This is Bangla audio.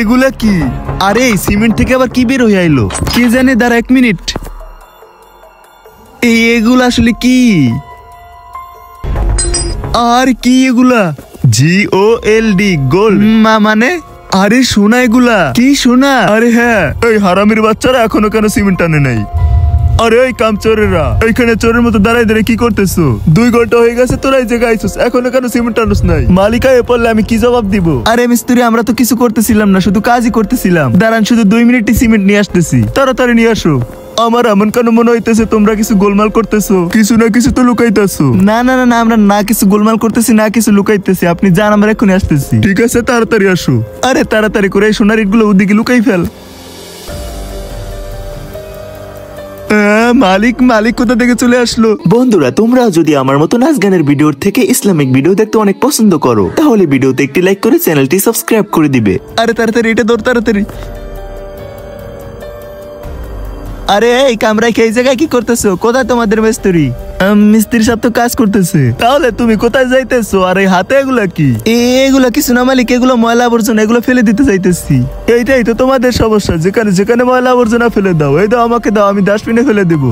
এগুলা কি? আরে সিমেন্ট থেকে আবার কি বের হয়ে আইলো কি জানে? দাঁড়া 1 মিনিট। এগুলা আসলে কি? আর কি এগুলা? GOLD গোল্ড মানে? আরে সোনা এগুলা? কি সোনা? আরে হ্যাঁ, এই হারামির বাচ্চারা এখনো কেন সিমেন্ট আনে নাই? আরে ওই কামচোরেরা এইখানে চোরের মতো দাঁড়াই দাঁড়াই কি করতেছো? 2 ঘন্টা হয়ে গেছে তোরা এই জায়গায় আইছস, এখনো কেন সিমেন্ট আনস নাই? মালিক আয়ে পড়লে আমি কি জবাব দিব? আরে মিস্ত্রি, আমরা তো কিছু করতেছিলাম না, শুধু কাজই করতেছিলাম। দাঁড়ান, শুধু 2 মিনিটই সিমেন্ট নিয়ে আসতেছি, তাড়াতাড়ি নিয়ে আসো। আমার এমন কেন মনে হইতেছে তোমরা কিছু গোলমাল করতেছো? কিছু না কিছু তো লুকাইতেছো। না না না, আমরা না কিছু গোলমাল করতেছি, না কিছু লুকাইতেছি। আপনি যান, আমরা এখনই আসতেছি। ঠিক আছে, তাড়াতাড়ি আসো। আরে তাড়াতাড়ি করে এই সোনার ইটগুলো ওদিকে লুকাই ফেল। মালিক কোথা থেকে চলে আসলো? বন্ধুরা, তোমরা যদি আমার মতো নাচ গানের ভিডিওর থেকে ইসলামিক ভিডিও দেখতে অনেক পছন্দ করো, তাহলে ভিডিওতে একটি লাইক করে চ্যানেলটি সাবস্ক্রাইব করে দিবে। আরে তাড়াতাড়ি এটা ধর, তাড়াতাড়ি। আরে এই কামরায় এই জায়গায় কি করতেছো? কোথায় তোমাদের মিস্ত্রি? মিস্ত্রির সাথে তো কাজ করতেছে। তাহলে তুমি কোথায় যাইতেছো? আর এই হাতে এগুলা কি? এগুলা কিছু না মালিক, এগুলো ময়লা আবর্জনা, এগুলো ফেলে দিতে চাইতেছি। এইটাই তো তোমাদের সমস্যা, যেখানে যেখানে ময়লা আবর্জনা ফেলে দাও। এই দাও, আমাকে দাও, আমি ডাস্টবিনে ফেলে দেবো।